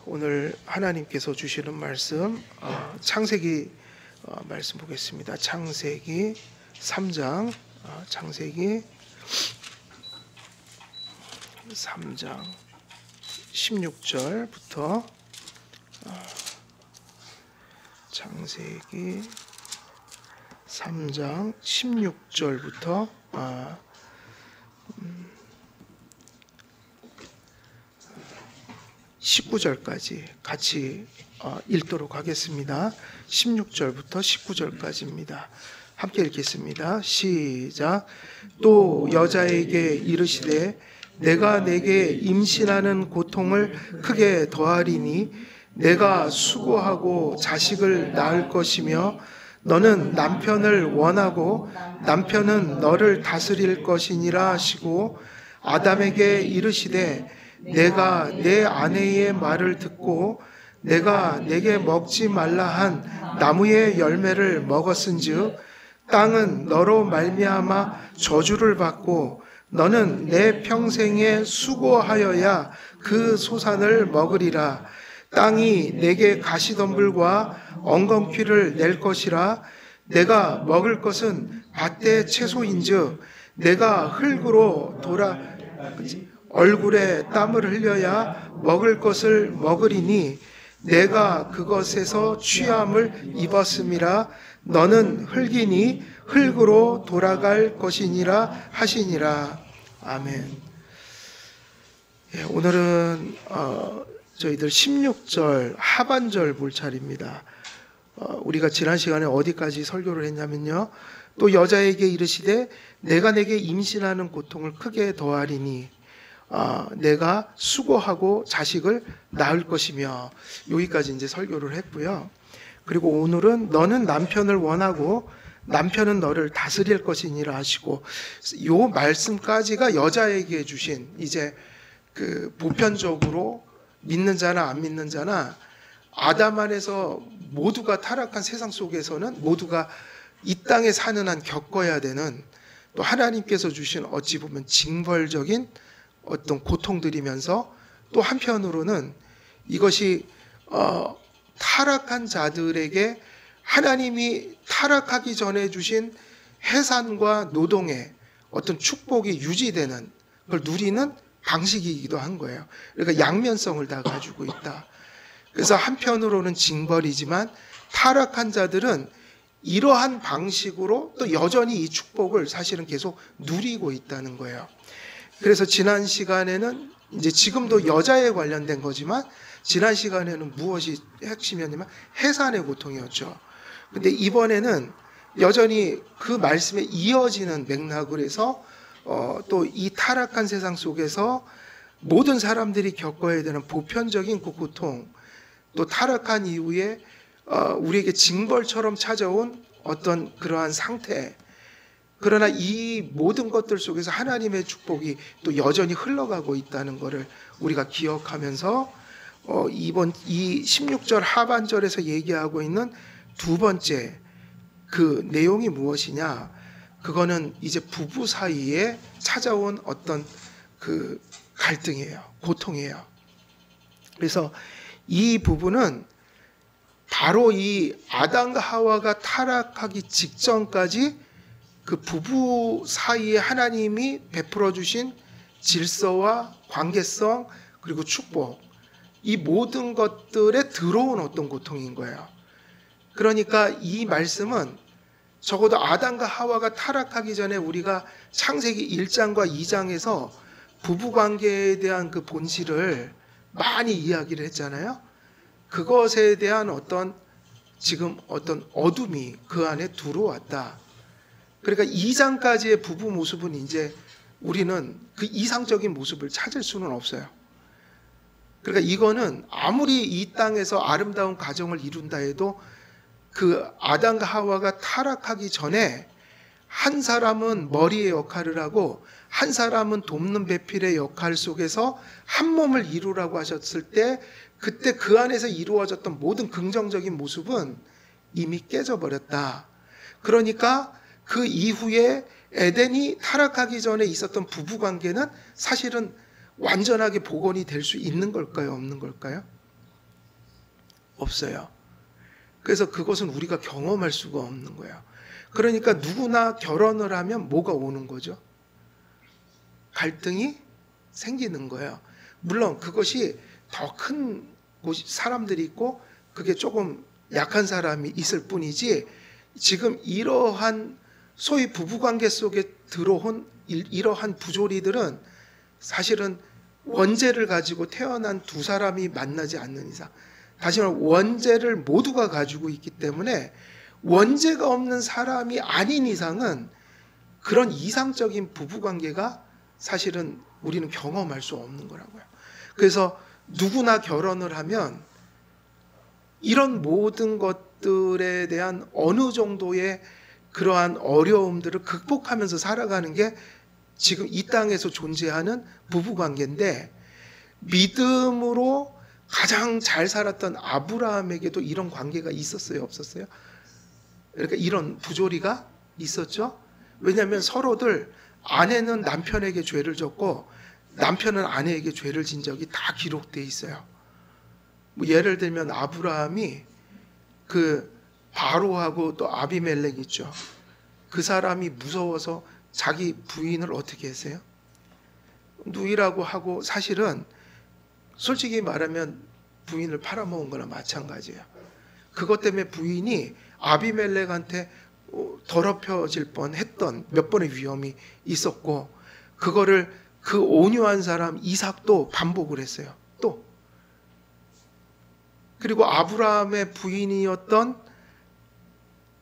오늘 하나님께서 주시는 말씀 창세기 말씀 보겠습니다. 창세기 3장 창세기 3장 16절부터 창세기 3장 16절부터 19절까지 같이 읽도록 하겠습니다. 16절부터 19절까지입니다. 함께 읽겠습니다. 시작. 또 여자에게 이르시되 내가 내게 임신하는 고통을 크게 더하리니 내가 수고하고 자식을 낳을 것이며 너는 남편을 원하고 남편은 너를 다스릴 것이니라 하시고 아담에게 이르시되 내가 내 아내의 말을 듣고 내가 내게 먹지 말라 한 나무의 열매를 먹었은즉 땅은 너로 말미암아 저주를 받고 너는 내 평생에 수고하여야 그 소산을 먹으리라. 땅이 내게 가시덤불과 엉겅퀴를 낼 것이라. 내가 먹을 것은 밭의 채소인즉 내가 흙으로 얼굴에 땀을 흘려야 먹을 것을 먹으리니 내가 그것에서 취함을 입었음이라. 너는 흙이니 흙으로 돌아갈 것이니라 하시니라. 아멘. 오늘은 저희들 16절 하반절 볼 차례입니다. 우리가 지난 시간에 어디까지 설교를 했냐면요. 또 여자에게 이르시되 내가 내게 임신하는 고통을 크게 더하리니 내가 수고하고 자식을 낳을 것이며 여기까지 이제 설교를 했고요. 그리고 오늘은 너는 남편을 원하고 남편은 너를 다스릴 것이니라 하시고 요 말씀까지가 여자에게 주신 이제 그 보편적으로 믿는 자나 안 믿는 자나 아담 안에서 모두가 타락한 세상 속에서는 모두가 이 땅에 사는 한 겪어야 되는 또 하나님께서 주신 어찌 보면 징벌적인 어떤 고통들이면서 또 한편으로는 이것이 타락한 자들에게 하나님이 타락하기 전에 주신 해산과 노동의 어떤 축복이 유지되는 걸 누리는 방식이기도 한 거예요. 그러니까 양면성을 다 가지고 있다. 그래서 한편으로는 징벌이지만 타락한 자들은 이러한 방식으로 또 여전히 이 축복을 사실은 계속 누리고 있다는 거예요. 그래서 지난 시간에는 이제 지금도 여자에 관련된 거지만 지난 시간에는 무엇이 핵심이었냐면 해산의 고통이었죠. 근데 이번에는 여전히 그 말씀에 이어지는 맥락을 해서 또 이 타락한 세상 속에서 모든 사람들이 겪어야 되는 보편적인 그 고통, 또 타락한 이후에 우리에게 징벌처럼 찾아온 어떤 그러한 상태, 그러나 이 모든 것들 속에서 하나님의 축복이 또 여전히 흘러가고 있다는 것을 우리가 기억하면서 이번 이 16절 하반절에서 얘기하고 있는 두 번째 그 내용이 무엇이냐? 그거는 이제 부부 사이에 찾아온 어떤 그 갈등이에요. 고통이에요. 그래서 이 부분은 바로 이 아담과 하와가 타락하기 직전까지 그 부부 사이에 하나님이 베풀어 주신 질서와 관계성 그리고 축복, 이 모든 것들에 들어온 어떤 고통인 거예요. 그러니까 이 말씀은 적어도 아담과 하와가 타락하기 전에 우리가 창세기 1장과 2장에서 부부관계에 대한 그 본질을 많이 이야기를 했잖아요. 그것에 대한 어떤 지금 어떤 어둠이 그 안에 들어왔다. 그러니까 2장까지의 부부 모습은 이제 우리는 그 이상적인 모습을 찾을 수는 없어요. 그러니까 이거는 아무리 이 땅에서 아름다운 가정을 이룬다 해도 그 아담과 하와가 타락하기 전에 한 사람은 머리의 역할을 하고 한 사람은 돕는 배필의 역할 속에서 한 몸을 이루라고 하셨을 때 그때 그 안에서 이루어졌던 모든 긍정적인 모습은 이미 깨져버렸다. 그러니까 그 이후에 에덴이 타락하기 전에 있었던 부부관계는 사실은 완전하게 복원이 될 수 있는 걸까요? 없는 걸까요? 없어요. 그래서 그것은 우리가 경험할 수가 없는 거예요. 그러니까 누구나 결혼을 하면 뭐가 오는 거죠? 갈등이 생기는 거예요. 물론 그것이 더 큰 사람들이 있고 그게 조금 약한 사람이 있을 뿐이지, 지금 이러한 소위 부부관계 속에 들어온 이러한 부조리들은 사실은 원죄를 가지고 태어난 두 사람이 만나지 않는 이상, 다시 말하면 원죄를 모두가 가지고 있기 때문에 원죄가 없는 사람이 아닌 이상은 그런 이상적인 부부관계가 사실은 우리는 경험할 수 없는 거라고요. 그래서 누구나 결혼을 하면 이런 모든 것들에 대한 어느 정도의 그러한 어려움들을 극복하면서 살아가는 게 지금 이 땅에서 존재하는 부부관계인데, 믿음으로 가장 잘 살았던 아브라함에게도 이런 관계가 있었어요, 없었어요? 그러니까 이런 부조리가 있었죠. 왜냐하면 서로들, 아내는 남편에게 죄를 졌고 남편은 아내에게 죄를 진 적이 다 기록되어 있어요. 뭐 예를 들면 아브라함이 그 바로하고 또 아비멜렉 있죠. 그 사람이 무서워서 자기 부인을 어떻게 했어요? 누이라고 하고, 사실은 솔직히 말하면 부인을 팔아먹은 거나 마찬가지예요. 그것 때문에 부인이 아비멜렉한테 더럽혀질 뻔했던 몇 번의 위험이 있었고, 그거를 그 온유한 사람 이삭도 반복을 했어요. 또 그리고 아브라함의 부인이었던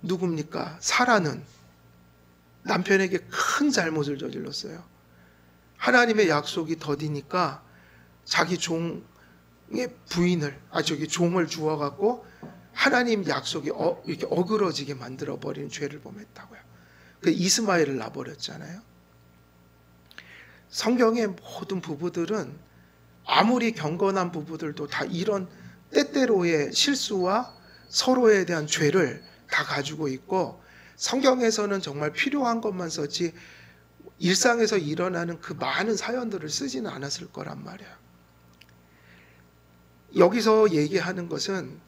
누굽니까? 사라는 남편에게 큰 잘못을 저질렀어요. 하나님의 약속이 더디니까 자기 종의 부인을, 종을 주워갖고 하나님 약속이 이렇게 어그러지게 만들어버리는 죄를 범했다고요. 그 이스마엘을 낳아버렸잖아요. 성경의 모든 부부들은, 아무리 경건한 부부들도 다 이런 때때로의 실수와 서로에 대한 죄를 다 가지고 있고, 성경에서는 정말 필요한 것만 썼지 일상에서 일어나는 그 많은 사연들을 쓰지는 않았을 거란 말이에요. 여기서 얘기하는 것은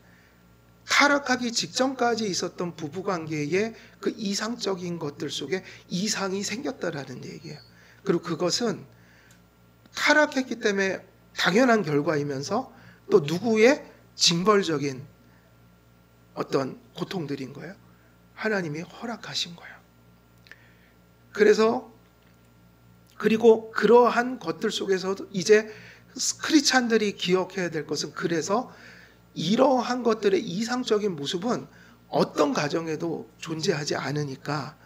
타락하기 직전까지 있었던 부부관계의 그 이상적인 것들 속에 이상이 생겼다라는 얘기예요. 그리고 그것은 타락했기 때문에 당연한 결과이면서 또 누구의 징벌적인 어떤 고통들인 거예요. 하나님이 허락하신 거예요. 그리고 그러한 것들 속에서도 이제 크리스찬들이 기억해야 될 것은, 그래서 이러한 것들의 이상적인 모습은 어떤 가정에도 존재하지 않으니까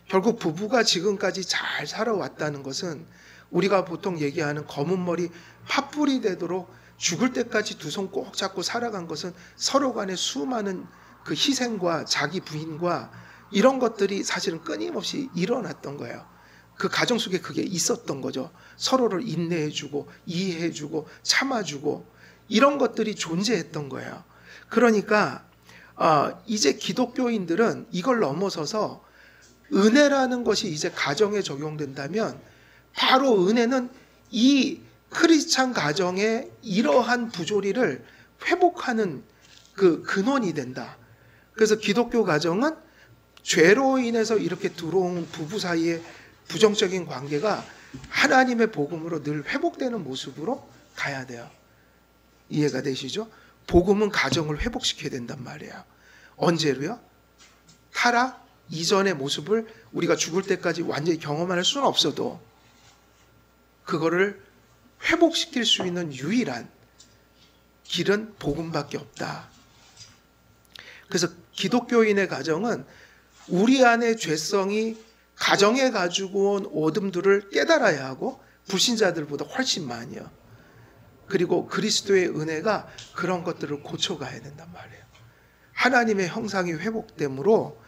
결국 부부가 지금까지 잘 살아왔다는 것은, 우리가 보통 얘기하는 검은 머리 팥불이 되도록 죽을 때까지 두 손 꼭 잡고 살아간 것은 서로 간의 수많은 그 희생과 자기 부인과 이런 것들이 사실은 끊임없이 일어났던 거예요. 그 가정 속에 그게 있었던 거죠. 서로를 인내해주고 이해해주고 참아주고 이런 것들이 존재했던 거예요. 그러니까 이제 기독교인들은 이걸 넘어서서 은혜라는 것이 이제 가정에 적용된다면, 바로 은혜는 이 크리스찬 가정의 이러한 부조리를 회복하는 그 근원이 된다. 그래서 기독교 가정은 죄로 인해서 이렇게 들어온 부부 사이의 부정적인 관계가 하나님의 복음으로 늘 회복되는 모습으로 가야 돼요. 이해가 되시죠? 복음은 가정을 회복시켜야 된단 말이에요. 언제로요? 타락 이전의 모습을 우리가 죽을 때까지 완전히 경험할 수는 없어도 그거를 회복시킬 수 있는 유일한 길은 복음밖에 없다. 그래서 기독교인의 가정은 우리 안의 죄성이 가정에 가지고 온 어둠들을 깨달아야 하고, 불신자들보다 훨씬 많이요. 그리고 그리스도의 은혜가 그런 것들을 고쳐가야 된단 말이에요. 하나님의 형상이 회복됨으로,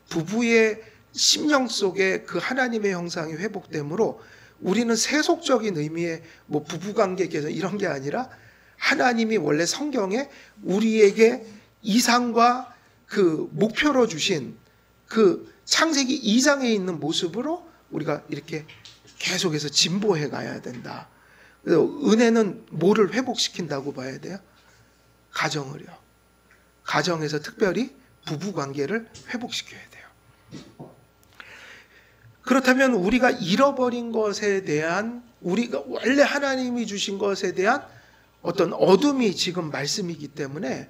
부부의 심령 속에 그 하나님의 형상이 회복됨으로 우리는 세속적인 의미의 뭐 부부관계 개선 이런 게 아니라, 하나님이 원래 성경에 우리에게 이상과 그 목표로 주신 그 창세기 2장에 있는 모습으로 우리가 이렇게 계속해서 진보해 가야 된다. 그래서 은혜는 뭐를 회복시킨다고 봐야 돼요? 가정을요. 가정에서 특별히 부부 관계를 회복시켜야 돼요. 그렇다면 우리가 잃어버린 것에 대한, 우리가 원래 하나님이 주신 것에 대한 어떤 어둠이 지금 말씀이기 때문에,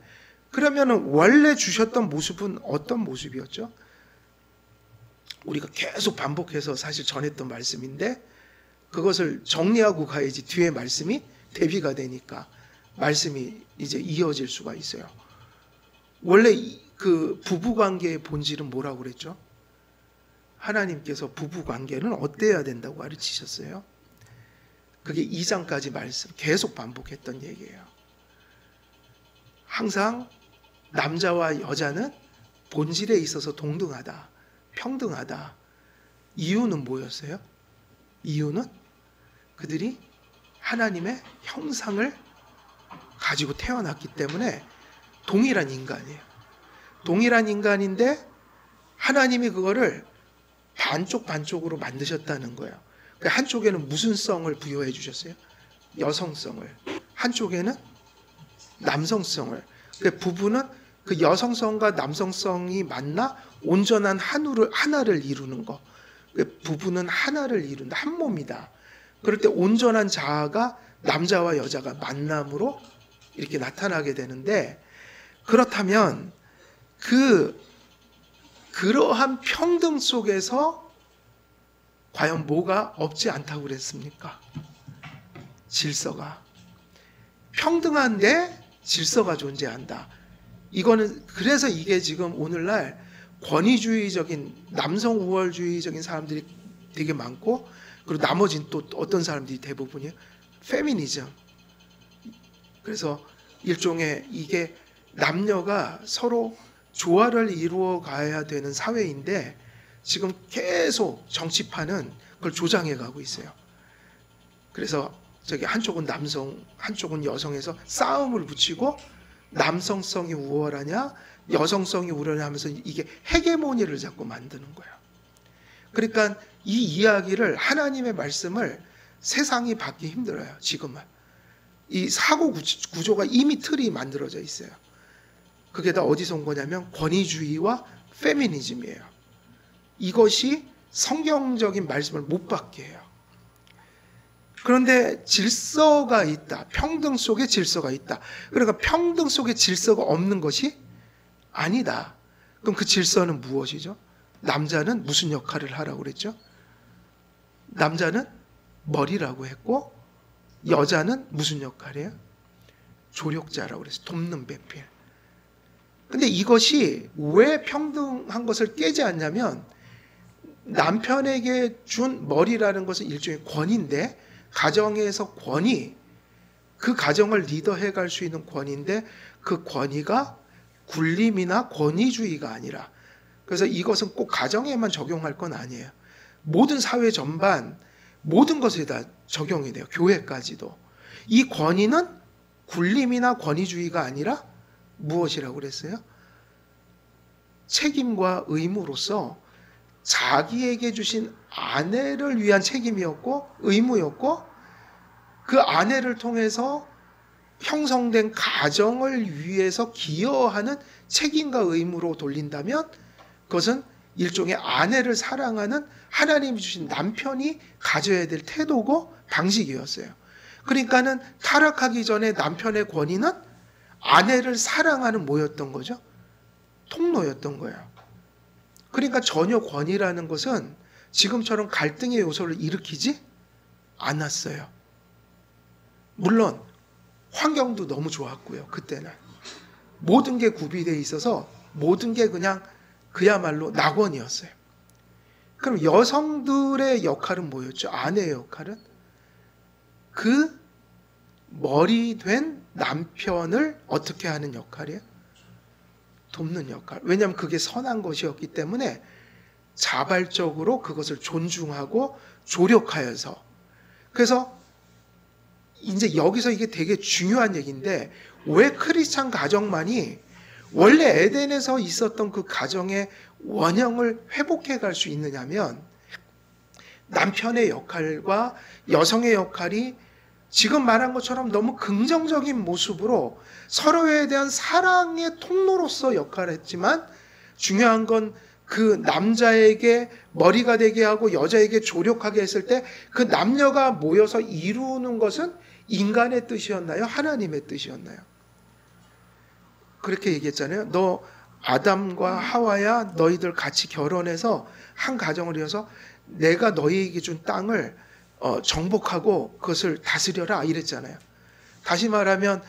그러면 원래 주셨던 모습은 어떤 모습이었죠? 우리가 계속 반복해서 사실 전했던 말씀인데, 그것을 정리하고 가야지 뒤에 말씀이 대비가 되니까 말씀이 이제 이어질 수가 있어요. 원래 그 부부관계의 본질은 뭐라고 그랬죠? 하나님께서 부부관계는 어때야 된다고 가르치셨어요? 그게 2장까지 말씀 계속 반복했던 얘기예요. 항상 남자와 여자는 본질에 있어서 동등하다, 평등하다. 이유는 뭐였어요? 이유는 그들이 하나님의 형상을 가지고 태어났기 때문에 동일한 인간이에요. 동일한 인간인데 하나님이 그거를 반쪽으로 만드셨다는 거예요. 한쪽에는 무슨 성을 부여해 주셨어요? 여성성을. 한쪽에는 남성성을. 부부는 그 여성성과 남성성이 만나 온전한 하나를 이루는 거. 부부는 하나를 이룬다. 한 몸이다. 그럴 때 온전한 자아가 남자와 여자가 만남으로 이렇게 나타나게 되는데, 그렇다면 그러한 평등 속에서 과연 뭐가 없지 않다고 그랬습니까? 질서가. 평등한데 질서가 존재한다. 이거는, 그래서 이게 지금 오늘날 권위주의적인, 남성 우월주의적인 사람들이 되게 많고, 그리고 나머지는 또 어떤 사람들이 대부분이에요? 페미니즘. 그래서 일종의 이게 남녀가 서로 조화를 이루어 가야 되는 사회인데, 지금 계속 정치판은 그걸 조장해 가고 있어요. 그래서 저기 한쪽은 남성, 한쪽은 여성에서 싸움을 붙이고, 남성성이 우월하냐, 여성성이 우월하냐 하면서 이게 헤게모니를 자꾸 만드는 거예요. 그러니까 이 이야기를, 하나님의 말씀을 세상이 받기 힘들어요, 지금은. 이 사고 구조가 이미 틀이 만들어져 있어요. 그게 다 어디서 온 거냐면 권위주의와 페미니즘이에요. 이것이 성경적인 말씀을 못 받게 해요. 그런데 질서가 있다. 평등 속에 질서가 있다. 그러니까 평등 속에 질서가 없는 것이 아니다. 그럼 그 질서는 무엇이죠? 남자는 무슨 역할을 하라고 그랬죠? 남자는 머리라고 했고, 여자는 무슨 역할이에요? 조력자라고 그랬어요. 돕는 배필. 근데 이것이 왜 평등한 것을 깨지 않냐면, 남편에게 준 머리라는 것은 일종의 권위인데, 가정에서 권위, 그 가정을 리더해 갈 수 있는 권위인데, 그 권위가 굴림이나 권위주의가 아니라, 그래서 이것은 꼭 가정에만 적용할 건 아니에요. 모든 사회 전반, 모든 것에 다 적용이 돼요. 교회까지도. 이 권위는 굴림이나 권위주의가 아니라 무엇이라고 그랬어요? 책임과 의무로서 자기에게 주신 아내를 위한 책임이었고 의무였고, 그 아내를 통해서 형성된 가정을 위해서 기여하는 책임과 의무로 돌린다면, 그것은 일종의 아내를 사랑하는 하나님이 주신 남편이 가져야 될 태도고 방식이었어요. 그러니까는 타락하기 전에 남편의 권위는 아내를 사랑하는 뭐였던 거죠? 통로였던 거예요. 그러니까 전혀 권위라는 것은 지금처럼 갈등의 요소를 일으키지 않았어요. 물론 환경도 너무 좋았고요. 그때는 모든 게 구비되어 있어서 모든 게 그야말로 낙원이었어요. 그럼 여성들의 역할은 뭐였죠? 아내의 역할은 그 머리 된 남편을 어떻게 하는 역할이에요? 돕는 역할. 왜냐하면 그게 선한 것이었기 때문에 자발적으로 그것을 존중하고 조력하여서. 그래서 이제 여기서 이게 되게 중요한 얘기인데, 왜 크리스찬 가정만이 원래 에덴에서 있었던 그 가정의 원형을 회복해 갈 수 있느냐면, 남편의 역할과 여성의 역할이 지금 말한 것처럼 너무 긍정적인 모습으로 서로에 대한 사랑의 통로로서 역할을 했지만 중요한 건 그 남자에게 머리가 되게 하고 여자에게 조력하게 했을 때 그 남녀가 모여서 이루는 것은 인간의 뜻이었나요? 하나님의 뜻이었나요? 그렇게 얘기했잖아요. 너 아담과 하와야 너희들 같이 결혼해서 한 가정을 이어서 내가 너희에게 준 땅을 정복하고 그것을 다스려라 이랬잖아요. 다시 말하면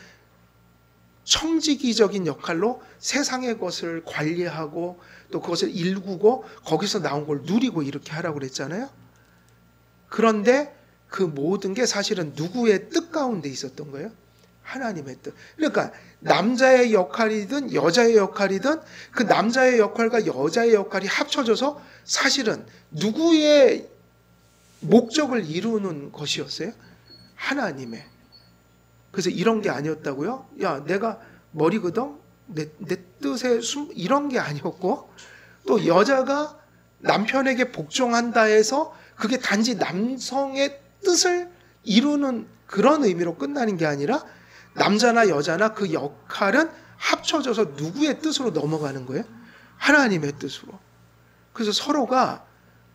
청지기적인 역할로 세상의 것을 관리하고 또 그것을 일구고 거기서 나온 걸 누리고 이렇게 하라고 그랬잖아요. 그런데 그 모든 게 사실은 누구의 뜻 가운데 있었던 거예요? 하나님의 뜻. 그러니까 남자의 역할이든 여자의 역할이든 그 남자의 역할과 여자의 역할이 합쳐져서 사실은 누구의 목적을 이루는 것이었어요? 하나님의. 그래서 이런 게 아니었다고요? 야, 내가 머리거든? 내 뜻에 이런 게 아니었고, 또 여자가 남편에게 복종한다 해서 그게 단지 남성의 뜻을 이루는 그런 의미로 끝나는 게 아니라 남자나 여자나 그 역할은 합쳐져서 누구의 뜻으로 넘어가는 거예요? 하나님의 뜻으로. 그래서 서로가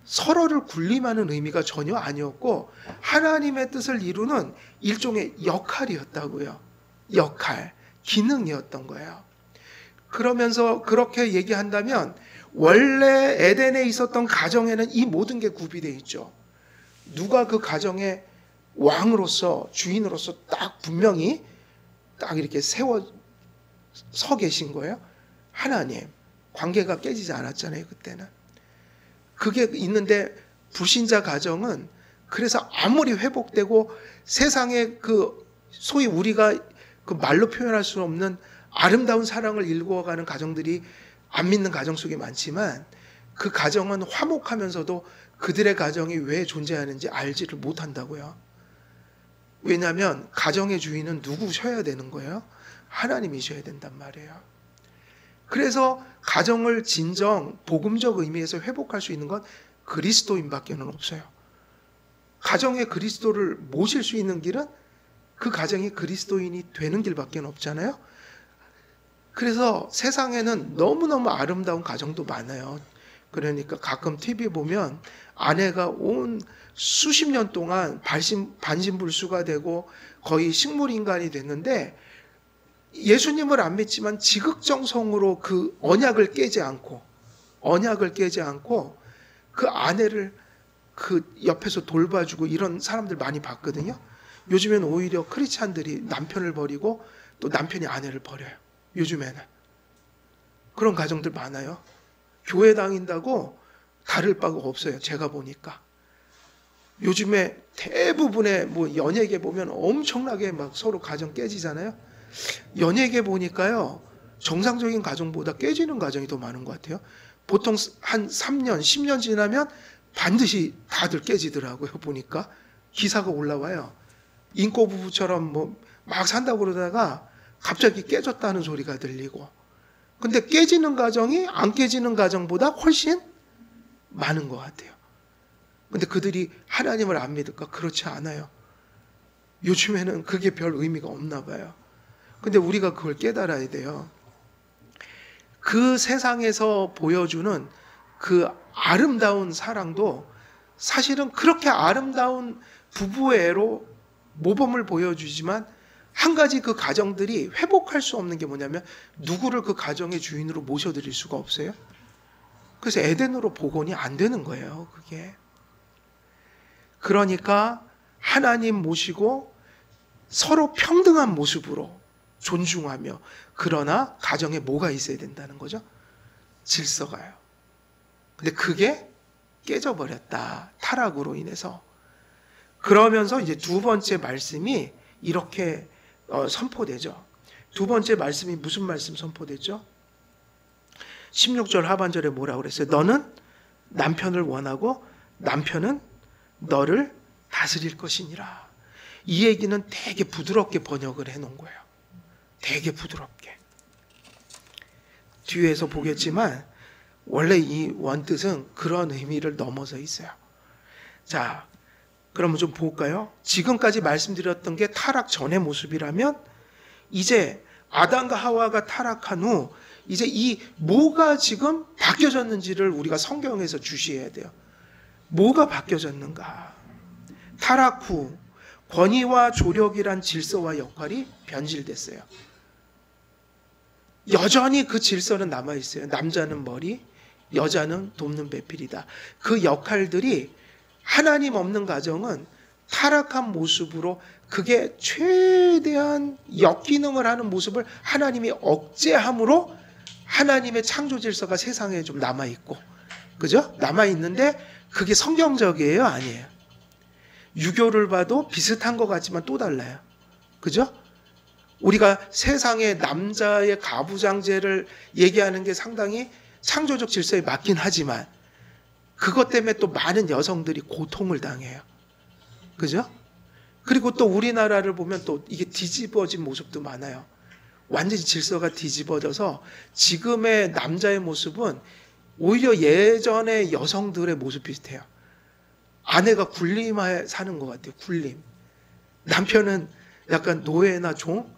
서로를 군림하는 의미가 전혀 아니었고 하나님의 뜻을 이루는 일종의 역할이었다고요. 역할, 기능이었던 거예요. 그러면서 그렇게 얘기한다면 원래 에덴에 있었던 가정에는 이 모든 게 구비되어 있죠. 누가 그 가정의 왕으로서 주인으로서 딱 분명히 딱 이렇게 세워 서 계신 거예요? 하나님. 관계가 깨지지 않았잖아요, 그때는. 그게 있는데 불신자 가정은 그래서 아무리 회복되고 세상에 그 소위 우리가 그 말로 표현할 수 없는 아름다운 사랑을 일구어가는 가정들이 안 믿는 가정 속에 많지만 그 가정은 화목하면서도 그들의 가정이 왜 존재하는지 알지를 못한다고요. 왜냐하면 가정의 주인은 누구셔야 되는 거예요? 하나님이셔야 된단 말이에요. 그래서 가정을 진정 복음적 의미에서 회복할 수 있는 건 그리스도인밖에는 없어요. 가정에 그리스도를 모실 수 있는 길은 그 가정이 그리스도인이 되는 길밖에 없잖아요. 그래서 세상에는 너무너무 아름다운 가정도 많아요. 그러니까 가끔 TV 보면 아내가 온 수십 년 동안 반신불수가 되고 거의 식물인간이 됐는데 예수님을 안 믿지만 지극정성으로 그 언약을 깨지 않고 그 아내를 그 옆에서 돌봐주고 이런 사람들 많이 봤거든요. 요즘에는 오히려 크리스찬들이 남편을 버리고 또 남편이 아내를 버려요. 요즘에는 그런 가정들 많아요. 교회 다닌다고 다를 바가 없어요. 제가 보니까 요즘에 대부분의 뭐 연예계 보면 엄청나게 막 서로 가정 깨지잖아요. 연예계 보니까요, 정상적인 가정보다 깨지는 가정이 더 많은 것 같아요. 보통 한 3년, 10년 지나면 반드시 다들 깨지더라고요. 보니까 기사가 올라와요. 인꼬 부부처럼 뭐 막 산다고 그러다가 갑자기 깨졌다는 소리가 들리고. 근데 깨지는 가정이 안 깨지는 가정보다 훨씬 많은 것 같아요. 근데 그들이 하나님을 안 믿을까? 그렇지 않아요. 요즘에는 그게 별 의미가 없나 봐요. 근데 우리가 그걸 깨달아야 돼요. 그 세상에서 보여주는 그 아름다운 사랑도 사실은 그렇게 아름다운 부부의 애로 모범을 보여주지만 한 가지 그 가정들이 회복할 수 없는 게 뭐냐면 누구를 그 가정의 주인으로 모셔드릴 수가 없어요. 그래서 에덴으로 복원이 안 되는 거예요, 그게. 그러니까 하나님 모시고 서로 평등한 모습으로 존중하며, 그러나 가정에 뭐가 있어야 된다는 거죠? 질서가요. 근데 그게 깨져버렸다, 타락으로 인해서. 그러면서 이제 두 번째 말씀이 이렇게 선포되죠. 두 번째 말씀이 무슨 말씀 선포되죠? 16절 하반절에 뭐라고 그랬어요? 너는 남편을 원하고 남편은 너를 다스릴 것이니라. 이 얘기는 되게 부드럽게 번역을 해놓은 거예요. 되게 부드럽게. 뒤에서 보겠지만 원래 이 원뜻은 그런 의미를 넘어서 있어요. 자, 그러면 좀 볼까요? 지금까지 말씀드렸던 게 타락 전의 모습이라면 이제 아담과 하와가 타락한 후 이제 이 뭐가 지금 바뀌어졌는지를 우리가 성경에서 주시해야 돼요. 뭐가 바뀌어졌는가? 타락 후 권위와 조력이란 질서와 역할이 변질됐어요. 여전히 그 질서는 남아있어요. 남자는 머리, 여자는 돕는 배필이다. 그 역할들이 하나님 없는 가정은 타락한 모습으로 그게 최대한 역기능을 하는 모습을 하나님이 억제함으로 하나님의 창조 질서가 세상에 좀 남아있고, 그죠? 남아있는데 그게 성경적이에요? 아니에요. 유교를 봐도 비슷한 것 같지만 또 달라요. 그죠? 우리가 세상에 남자의 가부장제를 얘기하는 게 상당히 창조적 질서에 맞긴 하지만 그것 때문에 또 많은 여성들이 고통을 당해요. 그죠? 그리고 또 우리나라를 보면 또 이게 뒤집어진 모습도 많아요. 완전히 질서가 뒤집어져서 지금의 남자의 모습은 오히려 예전의 여성들의 모습 비슷해요. 아내가 군림하에 사는 것 같아요. 군림. 남편은 약간 노예나 종?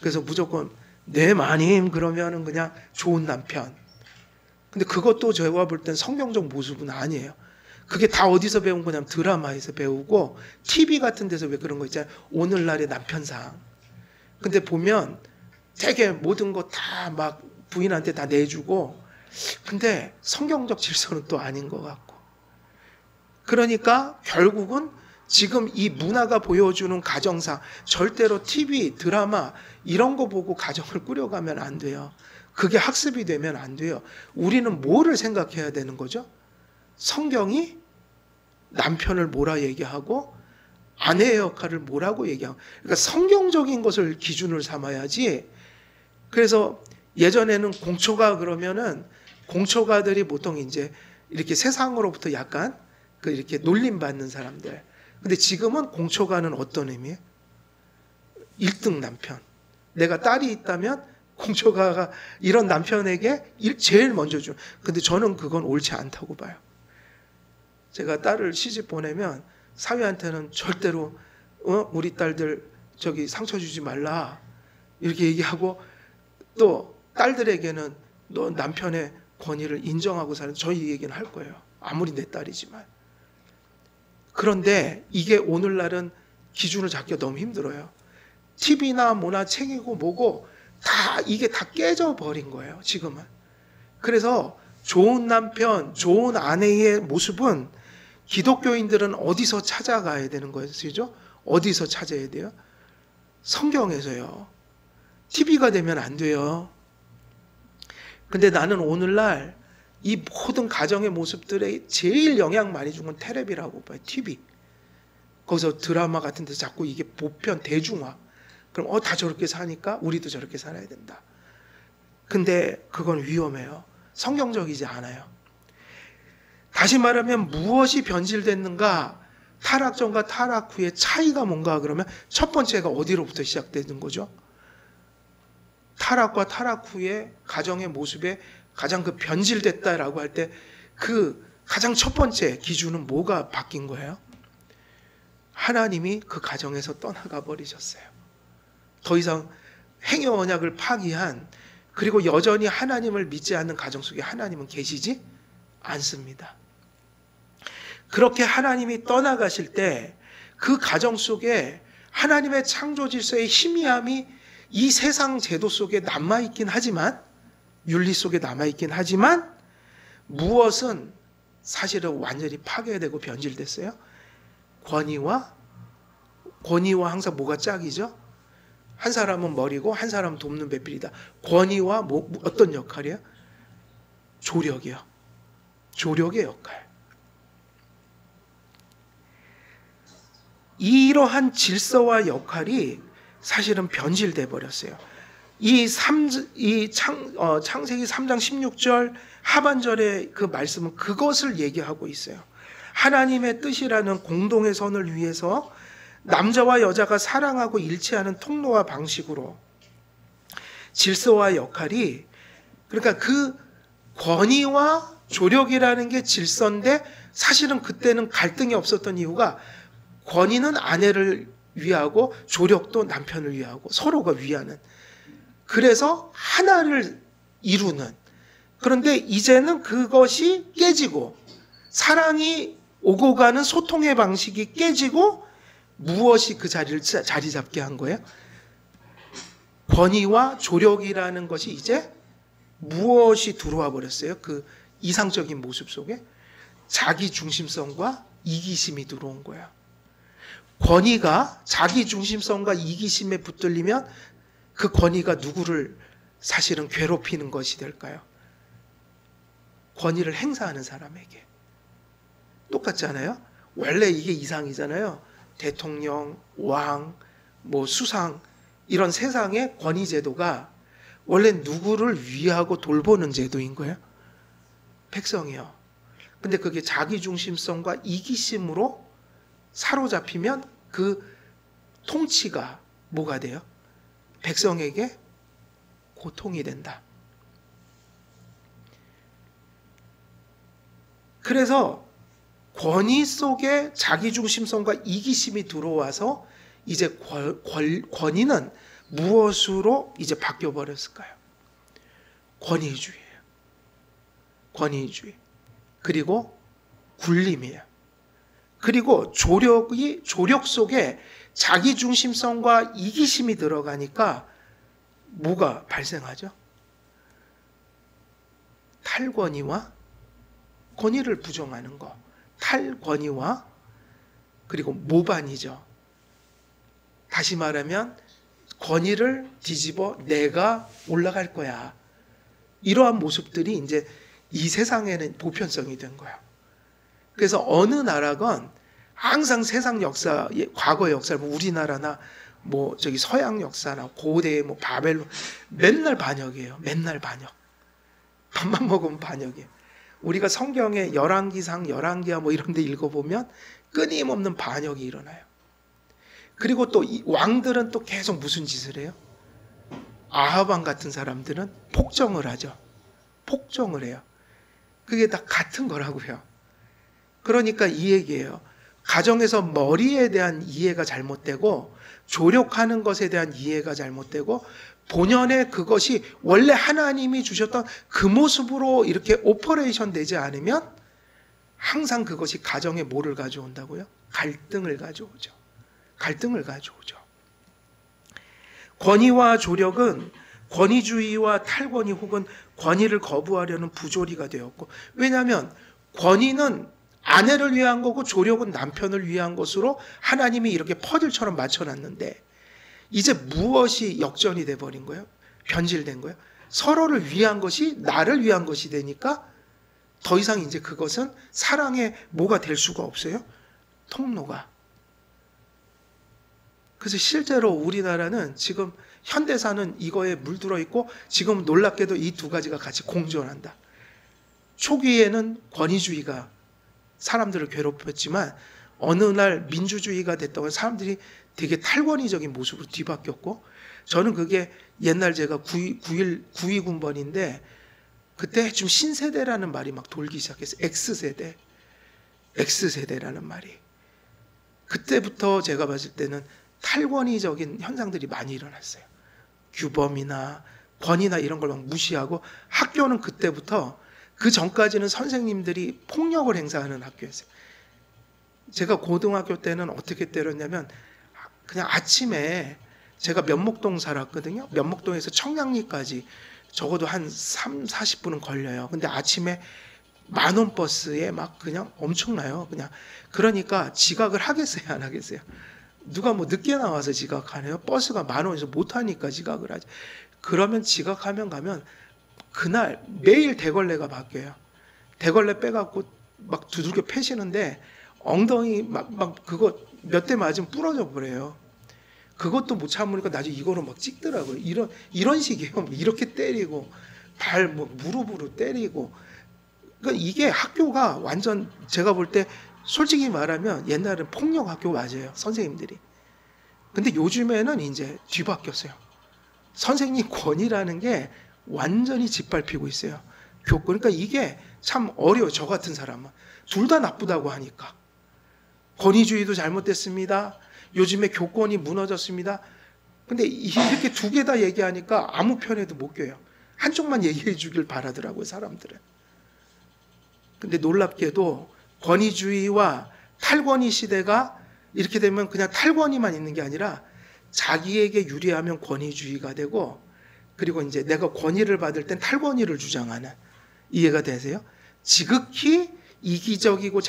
그래서 무조건 네 마님 그러면은 그냥 좋은 남편. 근데 그것도 제가 볼 땐 성경적 모습은 아니에요. 그게 다 어디서 배운 거냐면 드라마에서 배우고 TV 같은 데서 왜 그런 거 있잖아요. 오늘날의 남편상. 근데 보면 되게 모든 거 다 막 부인한테 다 내주고 근데 성경적 질서는 또 아닌 것 같고. 그러니까 결국은 지금 이 문화가 보여주는 가정상 절대로 TV, 드라마 이런 거 보고 가정을 꾸려가면 안 돼요. 그게 학습이 되면 안 돼요. 우리는 뭐를 생각해야 되는 거죠? 성경이 남편을 뭐라 얘기하고 아내의 역할을 뭐라고 얘기하고 그러니까 성경적인 것을 기준을 삼아야지. 그래서 예전에는 공초가 그러면은 공초가들이 보통 이제 이렇게 세상으로부터 약간 그 이렇게 놀림받는 사람들. 근데 지금은 공초가는 어떤 의미예요? 1등 남편. 내가 딸이 있다면 공초가가 이런 남편에게 제일 먼저 줘. 근데 저는 그건 옳지 않다고 봐요. 제가 딸을 시집 보내면 사위한테는 절대로 우리 딸들 저기 상처 주지 말라 이렇게 얘기하고 또 딸들에게는 너 남편의 권위를 인정하고 사는 저희 얘기는 할 거예요. 아무리 내 딸이지만. 그런데 이게 오늘날은 기준을 잡기가 너무 힘들어요. TV나 뭐나 책이고 뭐고 다 이게 다 깨져버린 거예요. 지금은. 그래서 좋은 남편, 좋은 아내의 모습은 기독교인들은 어디서 찾아가야 되는 거죠? 어디서 찾아야 돼요? 성경에서요. TV가 되면 안 돼요. 근데 나는 오늘날 이 모든 가정의 모습들에 제일 영향 많이 준 건 텔레비라고 봐요. TV. 거기서 드라마 같은 데서 자꾸 이게 보편, 대중화. 그럼 다 저렇게 사니까 우리도 저렇게 살아야 된다. 근데 그건 위험해요. 성경적이지 않아요. 다시 말하면 무엇이 변질됐는가? 타락 전과 타락 후의 차이가 뭔가 그러면 첫 번째가 어디로부터 시작되는 거죠? 타락과 타락 후의 가정의 모습에 가장 그 변질됐다라고 할 때 그 가장 첫 번째 기준은 뭐가 바뀐 거예요? 하나님이 그 가정에서 떠나가 버리셨어요. 더 이상 행위 언약을 파기한 그리고 여전히 하나님을 믿지 않는 가정 속에 하나님은 계시지 않습니다. 그렇게 하나님이 떠나가실 때 그 가정 속에 하나님의 창조 질서의 희미함이 이 세상 제도 속에 남아있긴 하지만 윤리 속에 남아있긴 하지만 무엇은 사실은 완전히 파괴되고 변질됐어요? 권위와 항상 뭐가 짝이죠? 한 사람은 머리고 한 사람은 돕는 배필이다. 권위와 어떤 역할이에요? 조력이요. 조력의 역할. 이러한 질서와 역할이 사실은 변질돼 버렸어요. 창세기 3장 16절 하반절의 그 말씀은 그것을 얘기하고 있어요. 하나님의 뜻이라는 공동의 선을 위해서 남자와 여자가 사랑하고 일치하는 통로와 방식으로 질서와 역할이 그러니까 그 권위와 조력이라는 게 질서인데 사실은 그때는 갈등이 없었던 이유가 권위는 아내를 위하고 조력도 남편을 위하고 서로가 위하는, 그래서 하나를 이루는. 그런데 이제는 그것이 깨지고 사랑이 오고 가는 소통의 방식이 깨지고 무엇이 그 자리를 자리 잡게 한 거예요? 권위와 조력이라는 것이 이제 무엇이 들어와 버렸어요? 그 이상적인 모습 속에 자기 중심성과 이기심이 들어온 거예요. 권위가 자기 중심성과 이기심에 붙들리면 그 권위가 누구를 사실은 괴롭히는 것이 될까요? 권위를 행사하는 사람에게. 똑같잖아요. 원래 이게 이상이잖아요. 대통령, 왕, 뭐 수상, 이런 세상의 권위 제도가 원래 누구를 위하고 돌보는 제도인 거예요. 백성이요. 근데 그게 자기 중심성과 이기심으로 사로잡히면 그 통치가 뭐가 돼요? 백성에게 고통이 된다. 그래서 권위 속에 자기중심성과 이기심이 들어와서 이제 권위는 무엇으로 이제 바뀌어버렸을까요? 권위주의예요. 권위주의. 그리고 굴림이에요. 그리고 조력 속에 자기중심성과 이기심이 들어가니까 뭐가 발생하죠? 탈권위와 권위를 부정하는 거. 탈권위와 그리고 모반이죠. 다시 말하면 권위를 뒤집어 내가 올라갈 거야. 이러한 모습들이 이제 이 세상에는 보편성이 된 거야. 그래서 어느 나라건 항상 세상 역사, 과거 역사, 뭐 우리나라나 뭐 저기 서양 역사나 고대 뭐 바벨론 맨날 반역이에요. 맨날 반역. 밥만 먹으면 반역이에요. 우리가 성경의 열왕기상, 열왕기하 뭐 이런 데 읽어보면 끊임없는 반역이 일어나요. 그리고 또 이 왕들은 또 계속 무슨 짓을 해요? 아합 왕 같은 사람들은 폭정을 하죠. 폭정을 해요. 그게 다 같은 거라고요. 그러니까 이 얘기예요. 가정에서 머리에 대한 이해가 잘못되고 조력하는 것에 대한 이해가 잘못되고 본연의 그것이 원래 하나님이 주셨던 그 모습으로 이렇게 오퍼레이션 되지 않으면 항상 그것이 가정에 뭐를 가져온다고요? 갈등을 가져오죠. 갈등을 가져오죠. 권위와 조력은 권위주의와 탈권위 혹은 권위를 거부하려는 부조리가 되었고, 왜냐하면 권위는 아내를 위한 거고 조력은 남편을 위한 것으로 하나님이 이렇게 퍼즐처럼 맞춰놨는데 이제 무엇이 역전이 돼버린 거예요? 변질된 거예요? 서로를 위한 것이 나를 위한 것이 되니까 더 이상 이제 그것은 사랑의 뭐가 될 수가 없어요? 통로가. 그래서 실제로 우리나라는 지금 현대사는 이거에 물들어 있고 지금 놀랍게도 이 두 가지가 같이 공존한다. 초기에는 권위주의가 사람들을 괴롭혔지만 어느 날 민주주의가 됐다고 사람들이 되게 탈권위적인 모습으로 뒤바뀌었고, 저는 그게 옛날 제가 9.2 군번인데 그때 좀 신세대라는 말이 막 돌기 시작했어요. X세대. X세대라는 말이. 그때부터 제가 봤을 때는 탈권위적인 현상들이 많이 일어났어요. 규범이나 권위나 이런 걸 막 무시하고 학교는 그때부터, 그 전까지는 선생님들이 폭력을 행사하는 학교였어요. 제가 고등학교 때는 어떻게 때렸냐면 그냥 아침에 제가 면목동 살았거든요. 면목동에서 청량리까지 적어도 한 40분은 걸려요. 근데 아침에 만원 버스에 막 그냥 엄청나요. 그냥 그러니까 지각을 하겠어요, 안 하겠어요? 누가 뭐 늦게 나와서 지각하네요. 버스가 만원에서 못 하니까 지각을 하지. 그러면 지각하면 가면 그날 매일 대걸레가 바뀌어요. 대걸레 빼갖고 막 두들겨 패시는데 엉덩이 막 그거 몇 대 맞으면 부러져 버려요. 그것도 못 참으니까 나중에 이거로 막 찍더라고요. 이런 식이에요. 이렇게 때리고 발 뭐 무릎으로 때리고. 그러니까 이게 학교가 완전 제가 볼 때 솔직히 말하면 옛날엔 폭력 학교 맞아요. 선생님들이. 근데 요즘에는 이제 뒤바뀌었어요. 선생님 권위라는 게 완전히 짓밟히고 있어요. 그러니까 이게 참 어려워요. 저 같은 사람은. 둘 다 나쁘다고 하니까. 권위주의도 잘못됐습니다. 요즘에 교권이 무너졌습니다. 근데 이렇게 두 개 다 얘기하니까 아무 편에도 못 껴요. 한쪽만 얘기해 주길 바라더라고요, 사람들은. 근데 놀랍게도 권위주의와 탈권위 시대가 이렇게 되면 그냥 탈권위만 있는 게 아니라 자기에게 유리하면 권위주의가 되고, 그리고 이제 내가 권위를 받을 땐 탈권위를 주장하는, 이해가 되세요? 지극히 이기적이고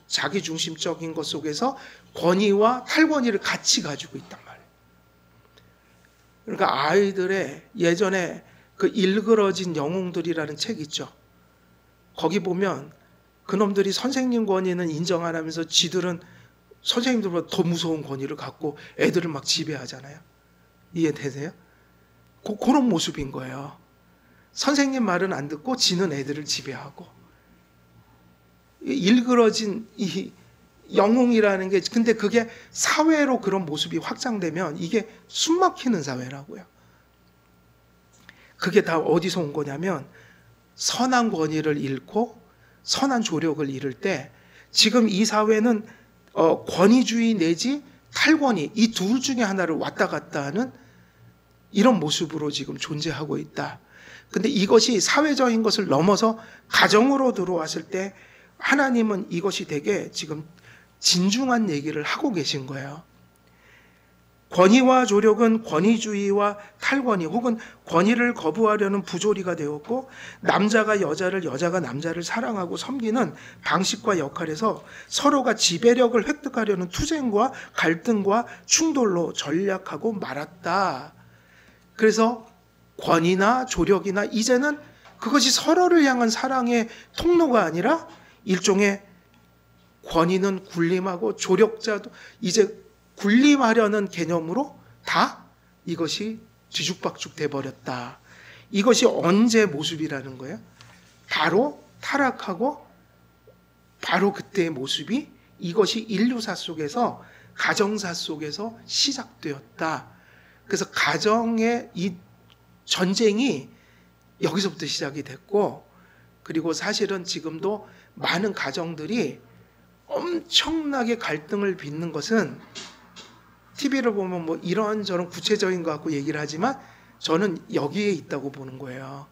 자기중심적인 것 속에서 권위와 탈권위를 같이 가지고 있단 말이에요. 그러니까 아이들의 예전에 그 일그러진 영웅들이라는 책 있죠. 거기 보면 그놈들이 선생님 권위는 인정 안 하면서 지들은 선생님들보다 더 무서운 권위를 갖고 애들을 막 지배하잖아요. 이해되세요? 그런 모습인 거예요. 선생님 말은 안 듣고 지는 애들을 지배하고. 일그러진 이 영웅이라는 게, 근데 그게 사회로 그런 모습이 확장되면 이게 숨막히는 사회라고요. 그게 다 어디서 온 거냐면 선한 권위를 잃고 선한 조력을 잃을 때 지금 이 사회는 권위주의 내지 탈권위, 이 둘 중에 하나를 왔다 갔다 하는 이런 모습으로 지금 존재하고 있다. 근데 이것이 사회적인 것을 넘어서 가정으로 들어왔을 때 하나님은 이것이 되게 지금 진중한 얘기를 하고 계신 거예요. 권위와 조력은 권위주의와 탈권위 혹은 권위를 거부하려는 부조리가 되었고, 남자가 여자를, 여자가 남자를 사랑하고 섬기는 방식과 역할에서 서로가 지배력을 획득하려는 투쟁과 갈등과 충돌로 전략하고 말았다. 그래서 권위나 조력이나 이제는 그것이 서로를 향한 사랑의 통로가 아니라 일종의 권위는 군림하고 조력자도 이제 군림하려는 개념으로 다 이것이 뒤죽박죽 돼버렸다. 이것이 언제 모습이라는 거예요? 바로 타락하고 바로 그때의 모습이 이것이 인류사 속에서, 가정사 속에서 시작되었다. 그래서 가정의 이 전쟁이 여기서부터 시작이 됐고, 그리고 사실은 지금도 많은 가정들이 엄청나게 갈등을 빚는 것은 TV를 보면 뭐 이런저런 구체적인 것 갖고 얘기를 하지만 저는 여기에 있다고 보는 거예요.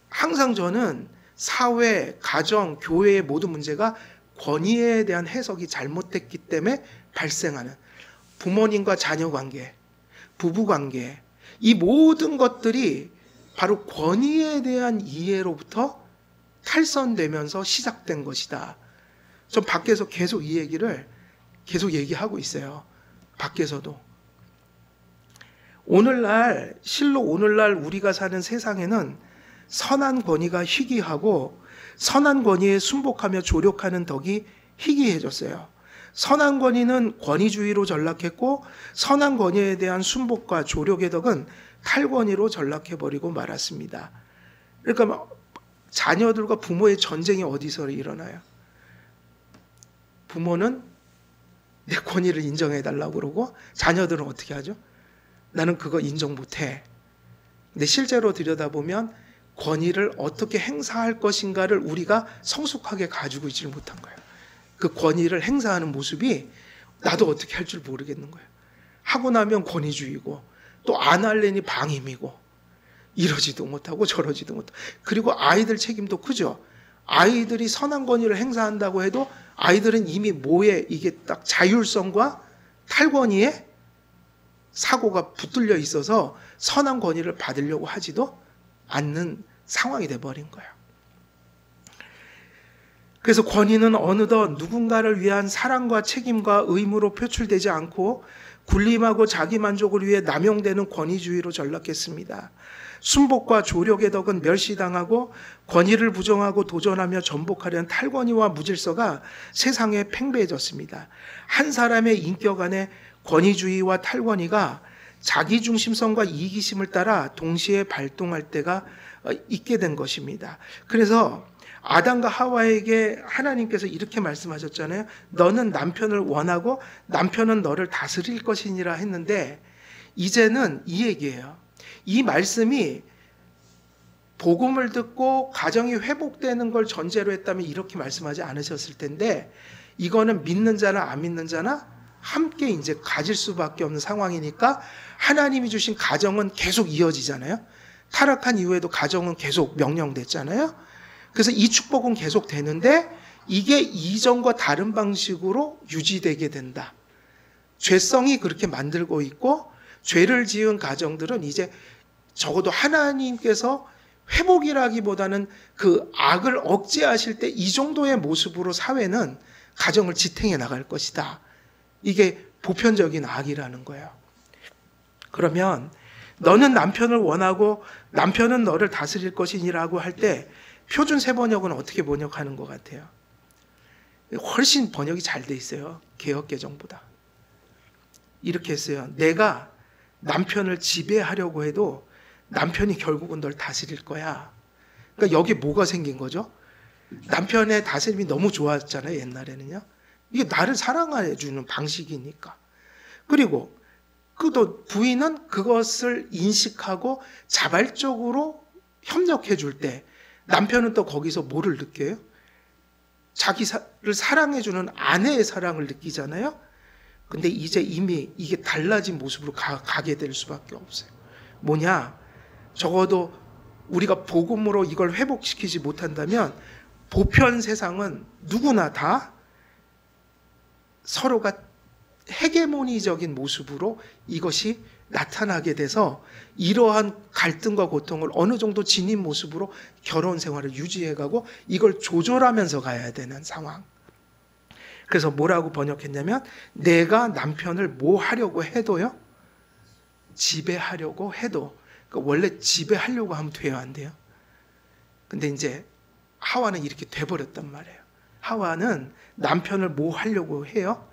항상 저는 사회, 가정, 교회의 모든 문제가 권위에 대한 해석이 잘못됐기 때문에 발생하는 부모님과 자녀 관계, 부부 관계, 이 모든 것들이 바로 권위에 대한 이해로부터 탈선되면서 시작된 것이다. 전 밖에서 계속 이 얘기를 계속 얘기하고 있어요. 밖에서도. 오늘날, 실로 오늘날 우리가 사는 세상에는 선한 권위가 희귀하고 선한 권위에 순복하며 조력하는 덕이 희귀해졌어요. 선한 권위는 권위주의로 전락했고 선한 권위에 대한 순복과 조력의 덕은 탈권위로 전락해버리고 말았습니다. 그러니까 자녀들과 부모의 전쟁이 어디서 일어나요? 부모는 내 권위를 인정해달라고 그러고 자녀들은 어떻게 하죠? 나는 그거 인정 못해. 근데 실제로 들여다보면 권위를 어떻게 행사할 것인가를 우리가 성숙하게 가지고 있지 못한 거예요. 그 권위를 행사하는 모습이 나도 어떻게 할 줄 모르겠는 거예요. 하고 나면 권위주의고 또 안 할래니 방임이고 이러지도 못하고 저러지도 못하고, 그리고 아이들 책임도 크죠. 아이들이 선한 권위를 행사한다고 해도 아이들은 이미 뭐에 이게 딱 자율성과 탈권위에 사고가 붙들려 있어서 선한 권위를 받으려고 하지도 않는 상황이 돼버린 거예요. 그래서 권위는 어느덧 누군가를 위한 사랑과 책임과 의무로 표출되지 않고 군림하고 자기만족을 위해 남용되는 권위주의로 전락했습니다. 순복과 조력의 덕은 멸시당하고 권위를 부정하고 도전하며 전복하려는 탈권위와 무질서가 세상에 팽배해졌습니다. 한 사람의 인격 안에 권위주의와 탈권위가 자기중심성과 이기심을 따라 동시에 발동할 때가 있게 된 것입니다. 그래서 아담과 하와에게 하나님께서 이렇게 말씀하셨잖아요. 너는 남편을 원하고 남편은 너를 다스릴 것이니라 했는데, 이제는 이 얘기예요. 이 말씀이 복음을 듣고 가정이 회복되는 걸 전제로 했다면 이렇게 말씀하지 않으셨을 텐데, 이거는 믿는 자나 안 믿는 자나 함께 이제 가질 수밖에 없는 상황이니까 하나님이 주신 가정은 계속 이어지잖아요. 타락한 이후에도 가정은 계속 명령됐잖아요. 그래서 이 축복은 계속 되는데 이게 이전과 다른 방식으로 유지되게 된다. 죄성이 그렇게 만들고 있고 죄를 지은 가정들은 이제 적어도 하나님께서 회복이라기보다는 그 악을 억제하실 때 이 정도의 모습으로 사회는 가정을 지탱해 나갈 것이다. 이게 보편적인 악이라는 거예요. 그러면 너는 남편을 원하고 남편은 너를 다스릴 것이니라고 할 때 표준 세번역은 어떻게 번역하는 것 같아요? 훨씬 번역이 잘 돼 있어요. 개역개정보다. 이렇게 했어요. 내가 남편을 지배하려고 해도 남편이 결국은 널 다스릴 거야. 그러니까 여기 뭐가 생긴 거죠? 남편의 다스림이 너무 좋았잖아요. 옛날에는요. 이게 나를 사랑해 주는 방식이니까. 그리고 또 부인은 그것을 인식하고 자발적으로 협력해 줄 때 남편은 또 거기서 뭐를 느껴요? 자기를 사랑해 주는 아내의 사랑을 느끼잖아요. 근데 이제 이미 이게 달라진 모습으로 가게 될 수밖에 없어요. 뭐냐? 적어도 우리가 복음으로 이걸 회복시키지 못한다면 보편 세상은 누구나 다 서로가 헤게모니적인 모습으로 이것이 나타나게 돼서 이러한 갈등과 고통을 어느 정도 지닌 모습으로 결혼 생활을 유지해가고 이걸 조절하면서 가야 되는 상황. 그래서 뭐라고 번역했냐면 내가 남편을 뭐 하려고 해도요. 지배하려고 해도 그러니까 원래 지배하려고 하면 돼요, 안 돼요? 근데 이제 하와는 이렇게 돼버렸단 말이에요. 하와는 남편을 뭐 하려고 해요?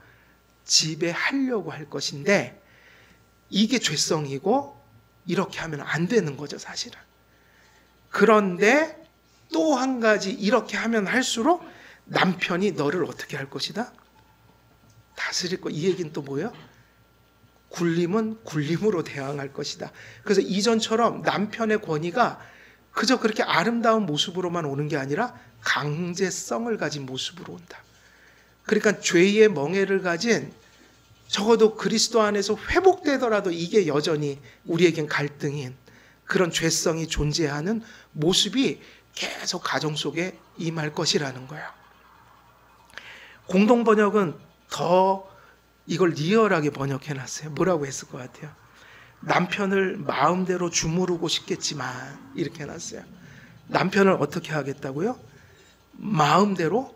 지배하려고 할 것인데 이게 죄성이고 이렇게 하면 안 되는 거죠, 사실은. 그런데 또 한 가지 이렇게 하면 할수록 남편이 너를 어떻게 할 것이다? 다스릴 거. 이 얘기는 또 뭐예요? 굴림은 굴림으로 대항할 것이다. 그래서 이전처럼 남편의 권위가 그저 그렇게 아름다운 모습으로만 오는 게 아니라 강제성을 가진 모습으로 온다. 그러니까 죄의 멍에를 가진 적어도 그리스도 안에서 회복되더라도 이게 여전히 우리에겐 갈등인 그런 죄성이 존재하는 모습이 계속 가정 속에 임할 것이라는 거예요. 공동번역은 더 이걸 리얼하게 번역해놨어요. 뭐라고 했을 것 같아요? 남편을 마음대로 주무르고 싶겠지만 이렇게 해놨어요. 남편을 어떻게 하겠다고요? 마음대로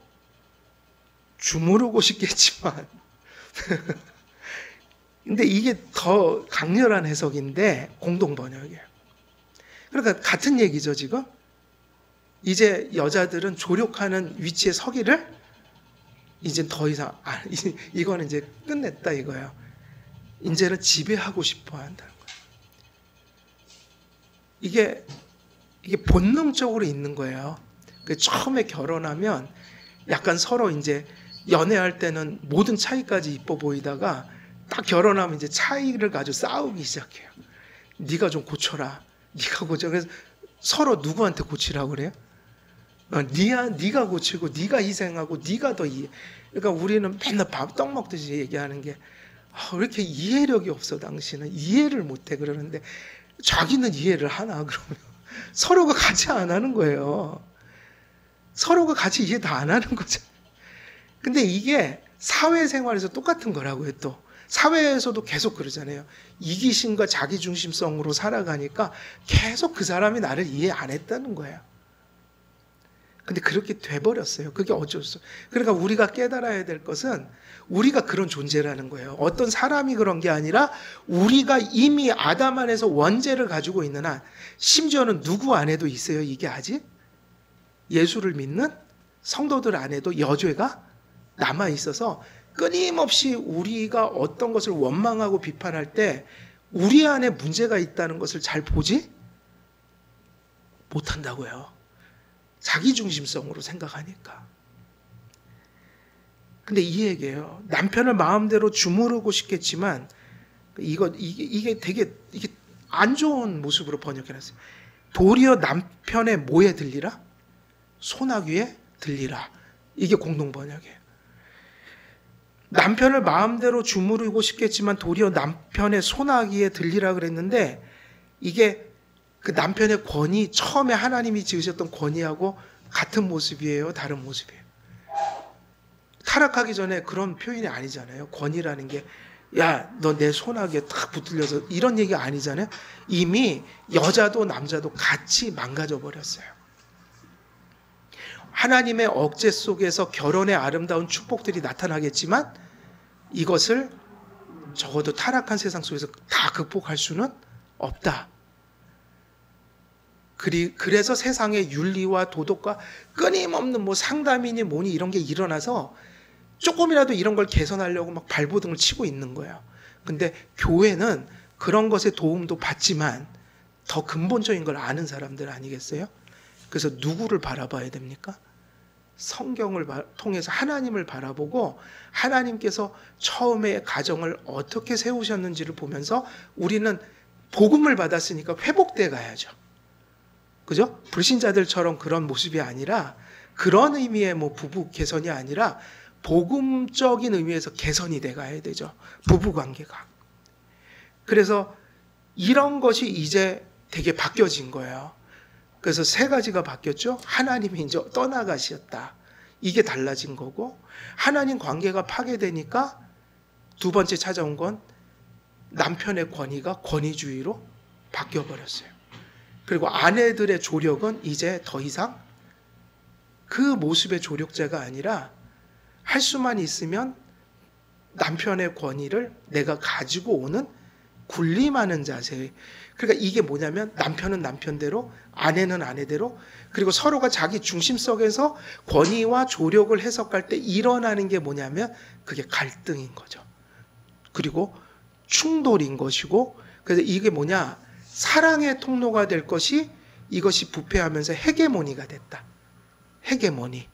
주무르고 싶겠지만 근데 이게 더 강렬한 해석인데 공동번역이에요. 그러니까 같은 얘기죠, 지금. 이제 여자들은 조력하는 위치에 서기를 이제 더 이상 이거는 이제 끝냈다 이거예요. 이제는 지배하고 싶어 한다는 거예요. 이게 본능적으로 있는 거예요. 처음에 결혼하면 약간 서로 이제 연애할 때는 모든 차이까지 이뻐 보이다가 딱 결혼하면 이제 차이를 가지고 싸우기 시작해요. 네가 좀 고쳐라. 네가 고쳐. 그래서 서로 누구한테 고치라고 그래요? 네가 고치고 네가 희생하고 네가 더 이해. 그러니까 우리는 맨날 떡 먹듯이 얘기하는 게 왜 이렇게 이해력이 없어 당신은 이해를 못해 그러는데 자기는 이해를 하나 그러면 서로가 같이 안 하는 거예요. 서로가 같이 이해 다 안 하는 거죠. 근데 이게 사회생활에서 똑같은 거라고요. 또 사회에서도 계속 그러잖아요. 이기심과 자기중심성으로 살아가니까 계속 그 사람이 나를 이해 안 했다는 거예요. 근데 그렇게 돼버렸어요. 그게 어쩔 수. 그러니까 우리가 깨달아야 될 것은 우리가 그런 존재라는 거예요. 어떤 사람이 그런 게 아니라 우리가 이미 아담 안에서 원죄를 가지고 있는 한 심지어는 누구 안에도 있어요. 이게 아직 예수를 믿는 성도들 안에도 여죄가 남아 있어서 끊임없이 우리가 어떤 것을 원망하고 비판할 때 우리 안에 문제가 있다는 것을 잘 보지 못한다고요. 자기중심성으로 생각하니까. 근데 이 얘기예요. 남편을 마음대로 주무르고 싶겠지만 이게 되게 안 좋은 모습으로 번역해놨어요. 도리어 남편의 뭐에 들리라? 소나귀에 들리라. 이게 공동번역이에요. 남편을 마음대로 주무르고 싶겠지만 도리어 남편의 손아귀에 들리라 그랬는데, 이게 그 남편의 권위, 처음에 하나님이 지으셨던 권위하고 같은 모습이에요, 다른 모습이에요? 타락하기 전에 그런 표현이 아니잖아요. 권위라는 게 야, 너 내 손아귀에 딱 붙들려서 이런 얘기 아니잖아요. 이미 여자도 남자도 같이 망가져 버렸어요. 하나님의 억제 속에서 결혼의 아름다운 축복들이 나타나겠지만 이것을 적어도 타락한 세상 속에서 다 극복할 수는 없다. 그래서 세상의 윤리와 도덕과 끊임없는 뭐 상담이니 뭐니 이런 게 일어나서 조금이라도 이런 걸 개선하려고 막 발버둥을 치고 있는 거예요. 근데 교회는 그런 것에 도움도 받지만 더 근본적인 걸 아는 사람들 아니겠어요? 그래서 누구를 바라봐야 됩니까? 성경을 통해서 하나님을 바라보고 하나님께서 처음에 가정을 어떻게 세우셨는지를 보면서 우리는 복음을 받았으니까 회복돼 가야죠. 그죠? 불신자들처럼 그런 모습이 아니라, 그런 의미의 뭐 부부 개선이 아니라 복음적인 의미에서 개선이 돼 가야 되죠. 부부 관계가. 그래서 이런 것이 이제 되게 바뀌어진 거예요. 그래서 세 가지가 바뀌었죠. 하나님이 이제 떠나가셨다. 이게 달라진 거고, 하나님 관계가 파괴되니까 두 번째 찾아온 건 남편의 권위가 권위주의로 바뀌어버렸어요. 그리고 아내들의 조력은 이제 더 이상 그 모습의 조력자가 아니라 할 수만 있으면 남편의 권위를 내가 가지고 오는 군림하는 자세. 그러니까 이게 뭐냐면 남편은 남편대로, 아내는 아내대로, 그리고 서로가 자기 중심 속에서 권위와 조력을 해석할 때 일어나는 게 뭐냐면 그게 갈등인 거죠. 그리고 충돌인 것이고, 그래서 이게 뭐냐, 사랑의 통로가 될 것이 이것이 부패하면서 헤게모니가 됐다. 헤게모니.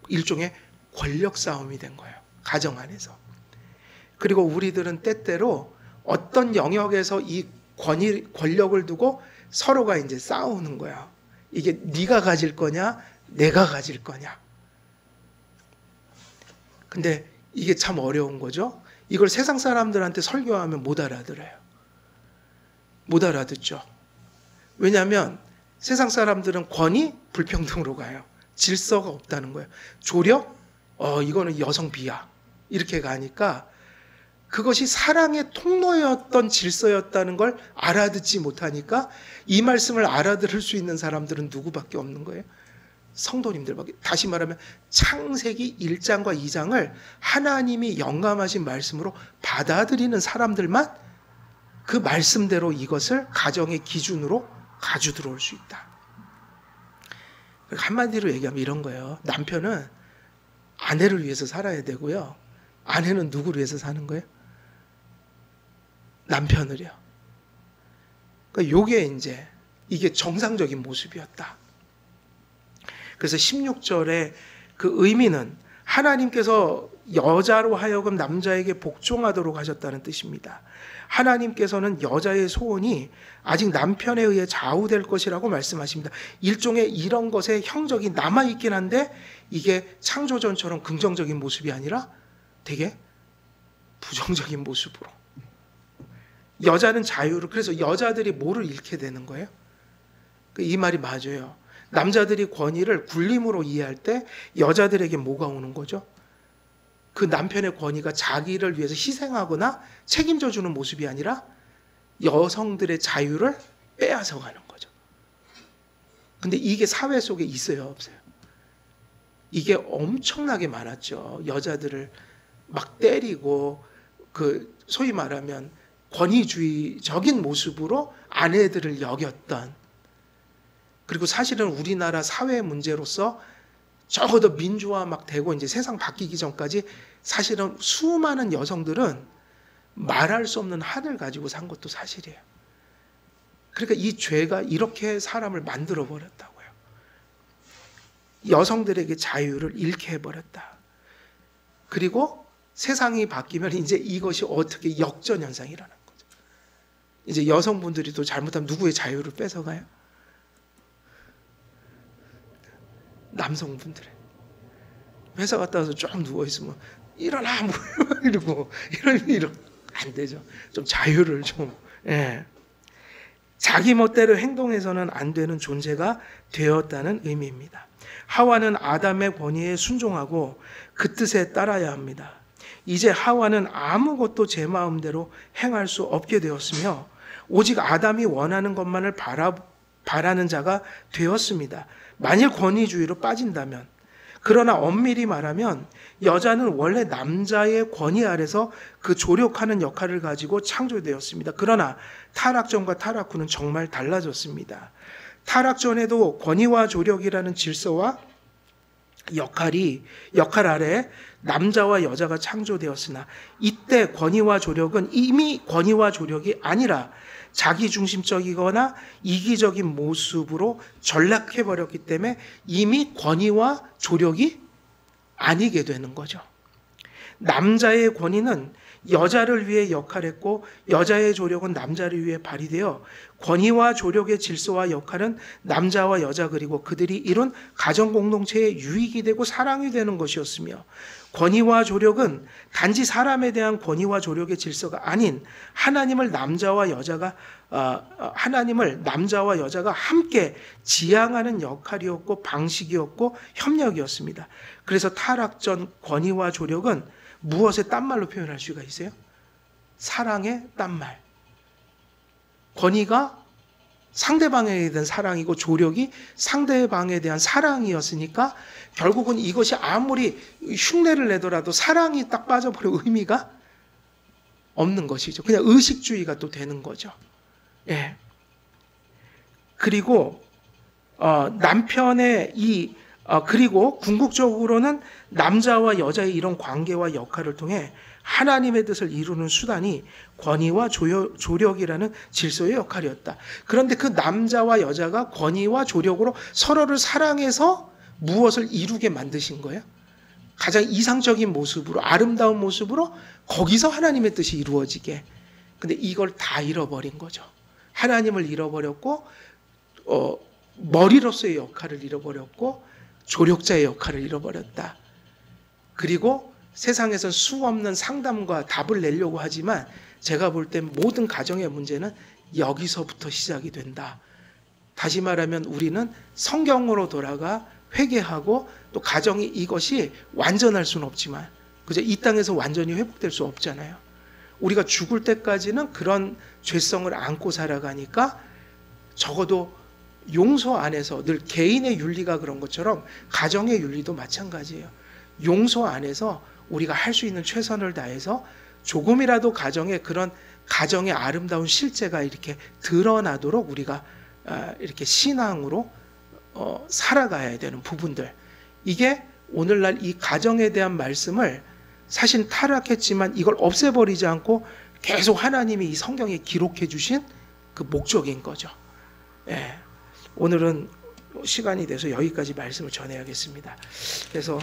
일종의 권력 싸움이 된 거예요. 가정 안에서. 그리고 우리들은 때때로 어떤 영역에서 이 권력을 두고 서로가 이제 싸우는 거야. 이게 네가 가질 거냐, 내가 가질 거냐. 근데 이게 참 어려운 거죠. 이걸 세상 사람들한테 설교하면 못 알아들어요. 못 알아듣죠. 왜냐하면 세상 사람들은 권위, 불평등으로 가요. 질서가 없다는 거예요. 조력, 이거는 여성 비하. 이렇게 가니까 그것이 사랑의 통로였던 질서였다는 걸 알아듣지 못하니까 이 말씀을 알아들을 수 있는 사람들은 누구밖에 없는 거예요? 성도님들밖에. 다시 말하면 창세기 1장과 2장을 하나님이 영감하신 말씀으로 받아들이는 사람들만 그 말씀대로 이것을 가정의 기준으로 가져 들어올 수 있다. 한마디로 얘기하면 이런 거예요. 남편은 아내를 위해서 살아야 되고요. 아내는 누구를 위해서 사는 거예요? 남편을요. 그러니까 이게 정상적인 모습이었다. 그래서 16절에 그 의미는 하나님께서 여자로 하여금 남자에게 복종하도록 하셨다는 뜻입니다. 하나님께서는 여자의 소원이 아직 남편에 의해 좌우될 것이라고 말씀하십니다. 일종의 이런 것에 형적이 남아있긴 한데 이게 창조전처럼 긍정적인 모습이 아니라 되게 부정적인 모습으로. 여자는 자유를, 그래서 여자들이 뭐를 잃게 되는 거예요? 이 말이 맞아요. 남자들이 권위를 군림으로 이해할 때 여자들에게 뭐가 오는 거죠? 그 남편의 권위가 자기를 위해서 희생하거나 책임져 주는 모습이 아니라 여성들의 자유를 빼앗아 가는 거죠. 근데 이게 사회 속에 있어요, 없어요? 이게 엄청나게 많았죠. 여자들을 막 때리고 그 소위 말하면 권위주의적인 모습으로 아내들을 여겼던, 그리고 사실은 우리나라 사회 문제로서 적어도 민주화 막 되고 이제 세상 바뀌기 전까지 사실은 수많은 여성들은 말할 수 없는 한을 가지고 산 것도 사실이에요. 그러니까 이 죄가 이렇게 사람을 만들어 버렸다고요. 여성들에게 자유를 잃게 해버렸다. 그리고 세상이 바뀌면 이제 이것이 어떻게 역전현상이 일어난 거죠. 이제 여성분들이 또 잘못하면 누구의 자유를 뺏어가요? 남성분들의. 회사 갔다 와서 좀 누워있으면 일어나 뭐 이러고 이런 안 되죠. 좀 자유를 좀. 예. 자기 멋대로 행동해서는 안 되는 존재가 되었다는 의미입니다. 하와는 아담의 권위에 순종하고 그 뜻에 따라야 합니다. 이제 하와는 아무것도 제 마음대로 행할 수 없게 되었으며 오직 아담이 원하는 것만을 바라는 자가 되었습니다. 만일 권위주의로 빠진다면, 그러나 엄밀히 말하면 여자는 원래 남자의 권위 아래서 그 조력하는 역할을 가지고 창조되었습니다. 그러나 타락 전과 타락 후는 정말 달라졌습니다. 타락 전에도 권위와 조력이라는 질서와 역할 아래 남자와 여자가 창조되었으나 이때 권위와 조력은 이미 권위와 조력이 아니라 자기중심적이거나 이기적인 모습으로 전락해버렸기 때문에 이미 권위와 조력이 아니게 되는 거죠. 남자의 권위는 여자를 위해 역할했고 여자의 조력은 남자를 위해 발휘되어 권위와 조력의 질서와 역할은 남자와 여자 그리고 그들이 이룬 가정 공동체의 유익이 되고 사랑이 되는 것이었으며 권위와 조력은 단지 사람에 대한 권위와 조력의 질서가 아닌 하나님을 남자와 여자가 함께 지향하는 역할이었고 방식이었고 협력이었습니다. 그래서 타락 전 권위와 조력은 무엇의 딴말로 표현할 수가 있어요? 사랑의 딴말. 권위가 상대방에 대한 사랑이고 조력이 상대방에 대한 사랑이었으니까 결국은 이것이 아무리 흉내를 내더라도 사랑이 딱 빠져버려 의미가 없는 것이죠. 그냥 의식주의가 또 되는 거죠. 예. 그리고 남편의 그리고 궁극적으로는 남자와 여자의 이런 관계와 역할을 통해 하나님의 뜻을 이루는 수단이 권위와 조력이라는 질서의 역할이었다. 그런데 그 남자와 여자가 권위와 조력으로 서로를 사랑해서 무엇을 이루게 만드신 거예요? 가장 이상적인 모습으로, 아름다운 모습으로 거기서 하나님의 뜻이 이루어지게. 근데 이걸 다 잃어버린 거죠. 하나님을 잃어버렸고 머리로서의 역할을 잃어버렸고 조력자의 역할을 잃어버렸다. 그리고 세상에서 수없는 상담과 답을 내려고 하지만 제가 볼 땐 모든 가정의 문제는 여기서부터 시작이 된다. 다시 말하면 우리는 성경으로 돌아가 회개하고 또 가정이 이것이 완전할 수는 없지만 그저 이 땅에서 완전히 회복될 수 없잖아요. 우리가 죽을 때까지는 그런 죄성을 안고 살아가니까 적어도 용서 안에서 늘 개인의 윤리가 그런 것처럼 가정의 윤리도 마찬가지예요. 용서 안에서 우리가 할 수 있는 최선을 다해서 조금이라도 그런 가정의 아름다운 실제가 이렇게 드러나도록 우리가 이렇게 신앙으로 살아가야 되는 부분들. 이게 오늘날 이 가정에 대한 말씀을 사실 타락했지만 이걸 없애버리지 않고 계속 하나님이 이 성경에 기록해 주신 그 목적인 거죠. 예. 오늘은 시간이 돼서 여기까지 말씀을 전해야겠습니다. 그래서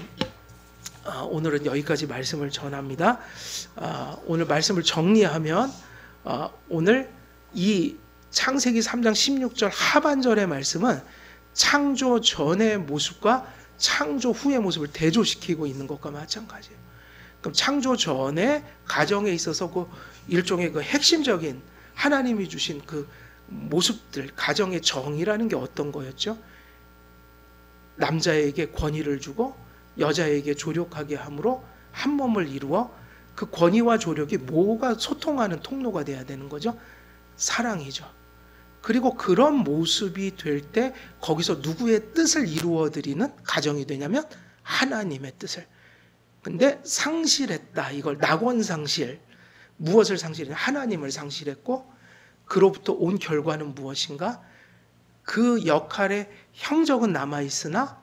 오늘은 여기까지 말씀을 전합니다. 오늘 말씀을 정리하면 오늘 이 창세기 3장 16절 하반절의 말씀은 창조 전의 모습과 창조 후의 모습을 대조시키고 있는 것과 마찬가지예요. 그럼 창조 전에 가정에 있어서 그 일종의 그 핵심적인 하나님이 주신 그 모습들, 가정의 정의라는 게 어떤 거였죠? 남자에게 권위를 주고 여자에게 조력하게 함으로 한 몸을 이루어 그 권위와 조력이 뭐가 소통하는 통로가 돼야 되는 거죠? 사랑이죠. 그리고 그런 모습이 될 때 거기서 누구의 뜻을 이루어드리는 가정이 되냐면 하나님의 뜻을. 근데 상실했다. 이걸 낙원상실. 무엇을 상실했냐? 하나님을 상실했고 그로부터 온 결과는 무엇인가? 그 역할의 형적은 남아있으나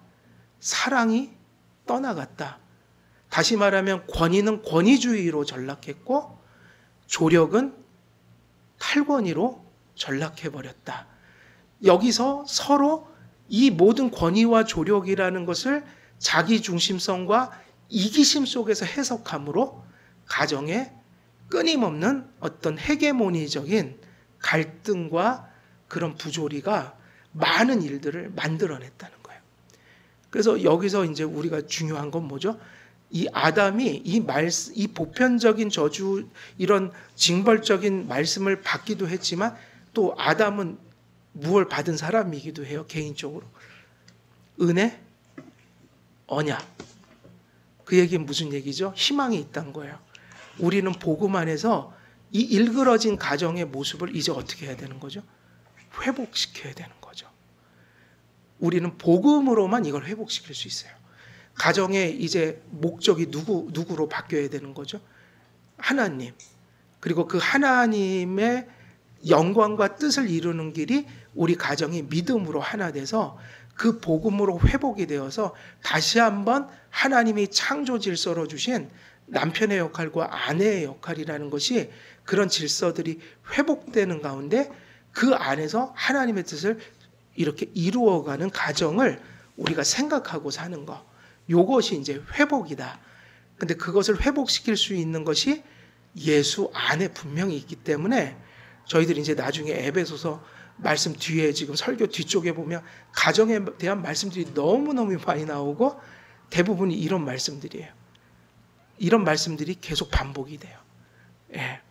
사랑이 떠나갔다. 다시 말하면 권위는 권위주의로 전락했고 조력은 탈권위로 전락해버렸다. 여기서 서로 이 모든 권위와 조력이라는 것을 자기중심성과 이기심 속에서 해석함으로 가정에 끊임없는 어떤 헤게모니적인 갈등과 그런 부조리가 많은 일들을 만들어냈다는 거예요. 그래서 여기서 이제 우리가 중요한 건 뭐죠? 이 아담이 이 보편적인 저주, 이런 징벌적인 말씀을 받기도 했지만 또 아담은 무엇을 받은 사람이기도 해요. 개인적으로 은혜, 언약. 그 얘기는 무슨 얘기죠? 희망이 있다는 거예요. 우리는 복음 안에서 이 일그러진 가정의 모습을 이제 어떻게 해야 되는 거죠? 회복시켜야 되는 거죠. 우리는 복음으로만 이걸 회복시킬 수 있어요. 가정의 이제 목적이 누구로 바뀌어야 되는 거죠? 하나님. 그리고 그 하나님의 영광과 뜻을 이루는 길이 우리 가정이 믿음으로 하나 돼서 그 복음으로 회복이 되어서 다시 한번 하나님이 창조 질서로 주신 남편의 역할과 아내의 역할이라는 것이 그런 질서들이 회복되는 가운데 그 안에서 하나님의 뜻을 이렇게 이루어가는 가정을 우리가 생각하고 사는 거. 요것이 이제 회복이다. 근데 그것을 회복시킬 수 있는 것이 예수 안에 분명히 있기 때문에 저희들이 이제 나중에 에베소서 말씀 뒤에 지금 설교 뒤쪽에 보면 가정에 대한 말씀들이 너무너무 많이 나오고 대부분이 이런 말씀들이에요. 이런 말씀들이 계속 반복이 돼요. 예.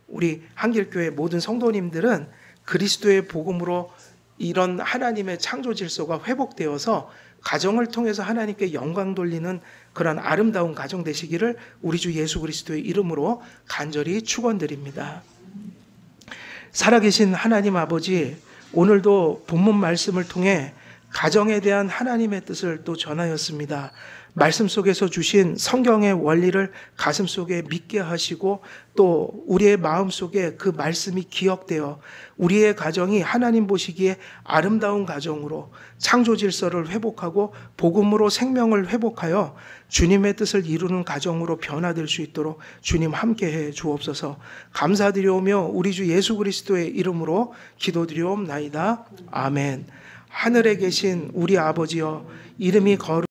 우리 한길교회 모든 성도님들은 그리스도의 복음으로 이런 하나님의 창조 질서가 회복되어서 가정을 통해서 하나님께 영광 돌리는 그런 아름다운 가정 되시기를 우리 주 예수 그리스도의 이름으로 간절히 축원드립니다. 살아계신 하나님 아버지, 오늘도 본문 말씀을 통해 가정에 대한 하나님의 뜻을 또 전하였습니다. 말씀 속에서 주신 성경의 원리를 가슴 속에 믿게 하시고 또 우리의 마음 속에 그 말씀이 기억되어 우리의 가정이 하나님 보시기에 아름다운 가정으로 창조 질서를 회복하고 복음으로 생명을 회복하여 주님의 뜻을 이루는 가정으로 변화될 수 있도록 주님 함께해 주옵소서. 감사드리오며 우리 주 예수 그리스도의 이름으로 기도드리옵나이다. 아멘. 하늘에 계신 우리 아버지여, 이름이 거룩